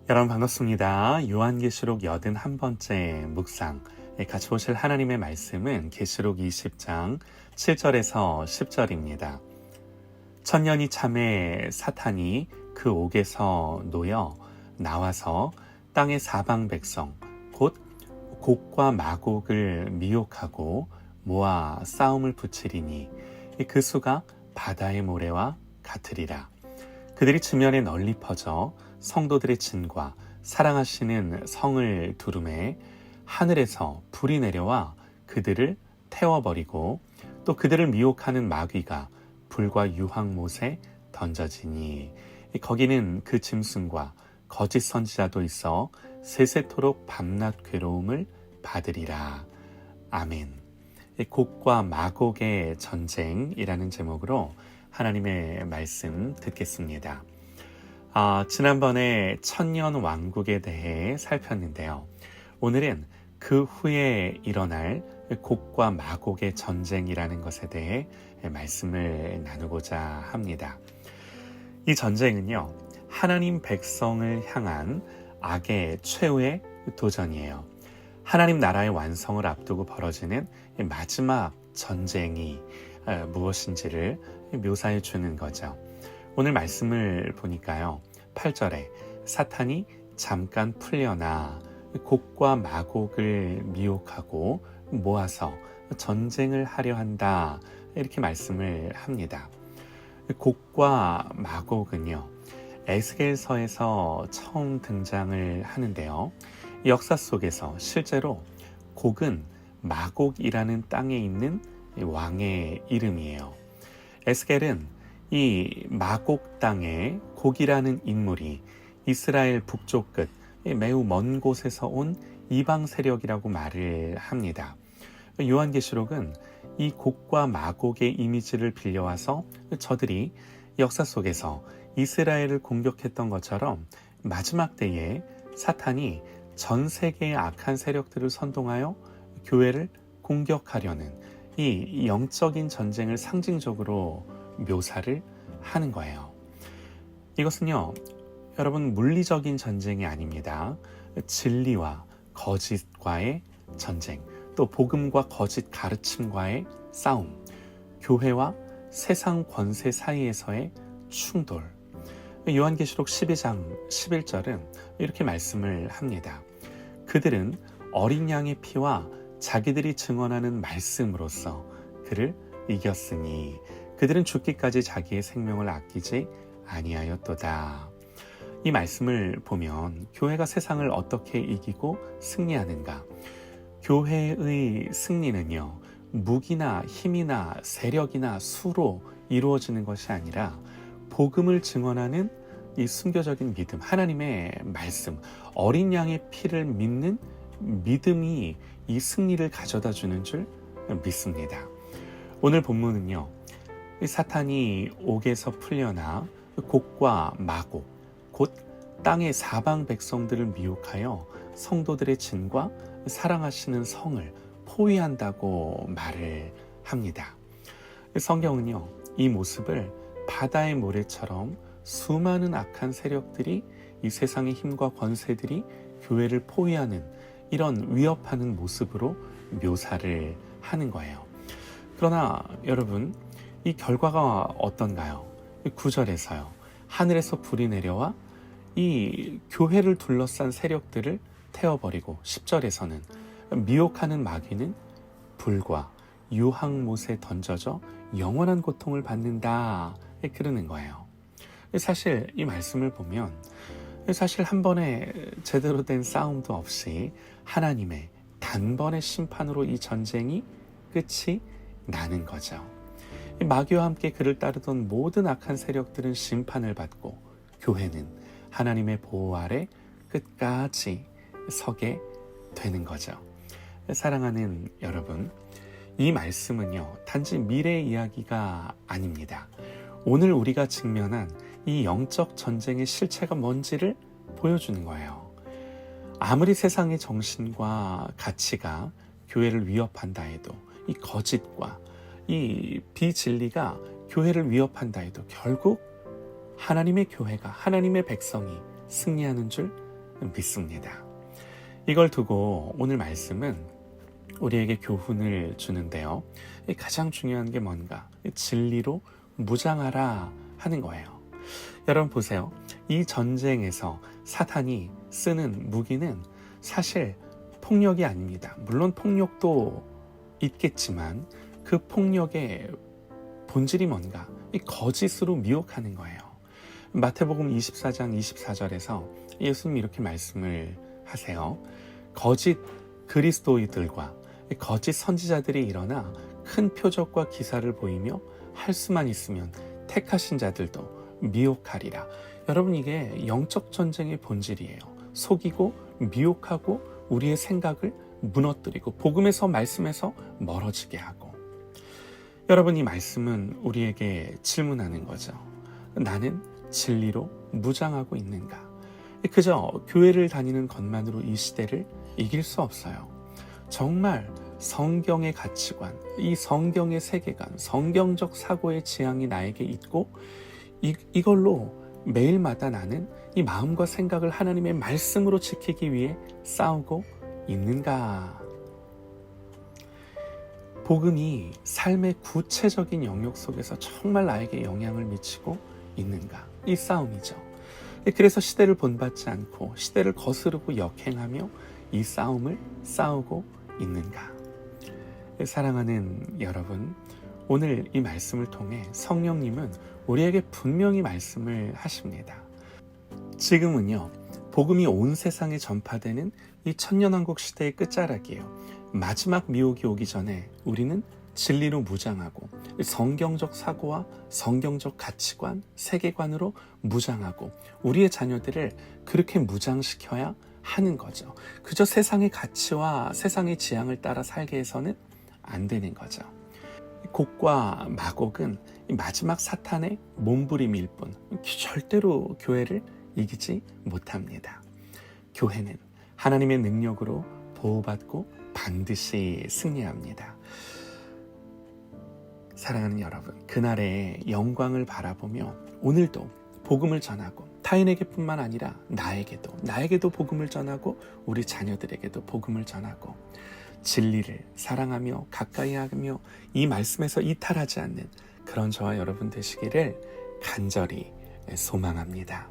여러분 반갑습니다. 요한계시록 81번째 묵상 같이 보실 하나님의 말씀은 계시록 20장 7절에서 10절입니다. 천년이 참에 사탄이 그 옥에서 놓여 나와서 땅의 사방 백성 곧 곡과 마곡을 미혹하고 모아 싸움을 붙이리니 그 수가 바다의 모래와 같으리라. 그들이 지면에 널리 퍼져 성도들의 진과 사랑하시는 성을 두루매 하늘에서 불이 내려와 그들을 태워버리고 또 그들을 미혹하는 마귀가 불과 유황못에 던져지니 거기는 그 짐승과 거짓 선지자도 있어 세세토록 밤낮 괴로움을 받으리라. 아멘. 곡과 마곡의 전쟁이라는 제목으로 하나님의 말씀 듣겠습니다. 지난번에 천년 왕국에 대해 살폈는데요. 오늘은 그 후에 일어날 곡과 마곡의 전쟁이라는 것에 대해 말씀을 나누고자 합니다. 이 전쟁은요, 하나님 백성을 향한 악의 최후의 도전이에요. 하나님 나라의 완성을 앞두고 벌어지는 마지막 전쟁이 무엇인지를 묘사해 주는 거죠. 오늘 말씀을 보니까요, 8절에 사탄이 잠깐 풀려나 곡과 마곡을 미혹하고 모아서 전쟁을 하려 한다, 이렇게 말씀을 합니다. 곡과 마곡은요, 에스겔서에서 처음 등장을 하는데요, 역사 속에서 실제로 곡은 마곡이라는 땅에 있는 왕의 이름이에요. 에스겔은 이 마곡 땅에 곡이라는 인물이 이스라엘 북쪽 끝 매우 먼 곳에서 온 이방 세력이라고 말을 합니다. 요한계시록은 이 곡과 마곡의 이미지를 빌려와서 저들이 역사 속에서 이스라엘을 공격했던 것처럼 마지막 때에 사탄이 전 세계의 악한 세력들을 선동하여 교회를 공격하려는 이 영적인 전쟁을 상징적으로 묘사를 하는 거예요. 이것은요, 여러분, 물리적인 전쟁이 아닙니다. 진리와 거짓과의 전쟁, 또 복음과 거짓 가르침과의 싸움, 교회와 세상 권세 사이에서의 충돌. 요한계시록 12장 11절은 이렇게 말씀을 합니다. 그들은 어린 양의 피와 자기들이 증언하는 말씀으로써 그를 이겼으니 그들은 죽기까지 자기의 생명을 아끼지 아니하였도다. 이 말씀을 보면 교회가 세상을 어떻게 이기고 승리하는가? 교회의 승리는요, 무기나 힘이나 세력이나 수로 이루어지는 것이 아니라 복음을 증언하는 이 순교적인 믿음, 하나님의 말씀, 어린 양의 피를 믿는 믿음이 이 승리를 가져다 주는 줄 믿습니다. 오늘 본문은요, 사탄이 옥에서 풀려나 곡과 마곡, 곧 땅의 사방 백성들을 미혹하여 성도들의 진과 사랑하시는 성을 포위한다고 말을 합니다. 성경은요, 이 모습을 바다의 모래처럼 수많은 악한 세력들이, 이 세상의 힘과 권세들이 교회를 포위하는 이런 위협하는 모습으로 묘사를 하는 거예요. 그러나 여러분, 이 결과가 어떤가요? 9절에서요, 하늘에서 불이 내려와 이 교회를 둘러싼 세력들을 태워버리고, 10절에서는 미혹하는 마귀는 불과 유황못에 던져져 영원한 고통을 받는다, 그러는 거예요. 사실 이 말씀을 보면 사실 한 번에 제대로 된 싸움도 없이 하나님의 단번의 심판으로 이 전쟁이 끝이 나는 거죠. 마귀와 함께 그를 따르던 모든 악한 세력들은 심판을 받고 교회는 하나님의 보호 아래 끝까지 서게 되는 거죠. 사랑하는 여러분, 이 말씀은요, 단지 미래 이야기가 아닙니다. 오늘 우리가 직면한 이 영적 전쟁의 실체가 뭔지를 보여주는 거예요. 아무리 세상의 정신과 가치가 교회를 위협한다 해도, 이 거짓과 이 비진리가 교회를 위협한다 해도 결국 하나님의 교회가, 하나님의 백성이 승리하는 줄 믿습니다. 이걸 두고 오늘 말씀은 우리에게 교훈을 주는데요. 가장 중요한 게 뭔가? 진리로 무장하라 하는 거예요. 여러분 보세요. 이 전쟁에서 사탄이 쓰는 무기는 사실 폭력이 아닙니다. 물론 폭력도 있겠지만 그 폭력의 본질이 뭔가? 이 거짓으로 미혹하는 거예요. 마태복음 24장 24절에서 예수님이 이렇게 말씀을 하세요. 거짓 그리스도이들과 거짓 선지자들이 일어나 큰 표적과 기사를 보이며 할 수만 있으면 택하신 자들도 미혹하리라. 여러분, 이게 영적 전쟁의 본질이에요. 속이고 미혹하고 우리의 생각을 무너뜨리고 복음에서 말씀에서 멀어지게 하고. 여러분, 이 말씀은 우리에게 질문하는 거죠. 나는 진리로 무장하고 있는가? 그저 교회를 다니는 것만으로 이 시대를 이길 수 없어요. 정말 성경의 가치관, 이 성경의 세계관, 성경적 사고의 지향이 나에게 있고 이걸로 매일마다 나는 이 마음과 생각을 하나님의 말씀으로 지키기 위해 싸우고 있는가? 복음이 삶의 구체적인 영역 속에서 정말 나에게 영향을 미치고 있는가? 이 싸움이죠. 그래서 시대를 본받지 않고 시대를 거스르고 역행하며 이 싸움을 싸우고 있는가? 사랑하는 여러분, 오늘 이 말씀을 통해 성령님은 우리에게 분명히 말씀을 하십니다. 지금은요, 복음이 온 세상에 전파되는 이 천년왕국 시대의 끝자락이에요. 마지막 미혹이 오기 전에 우리는 진리로 무장하고 성경적 사고와 성경적 가치관, 세계관으로 무장하고 우리의 자녀들을 그렇게 무장시켜야 하는 거죠. 그저 세상의 가치와 세상의 지향을 따라 살게 해서는 안 되는 거죠. 곡과 마곡은 마지막 사탄의 몸부림일 뿐 절대로 교회를 이기지 못합니다. 교회는 하나님의 능력으로 보호받고 반드시 승리합니다. 사랑하는 여러분, 그날의 영광을 바라보며 오늘도 복음을 전하고 타인에게뿐만 아니라 나에게도 복음을 전하고 우리 자녀들에게도 복음을 전하고 진리를 사랑하며 가까이 하며 이 말씀에서 이탈하지 않는 그런 저와 여러분 되시기를 간절히 소망합니다.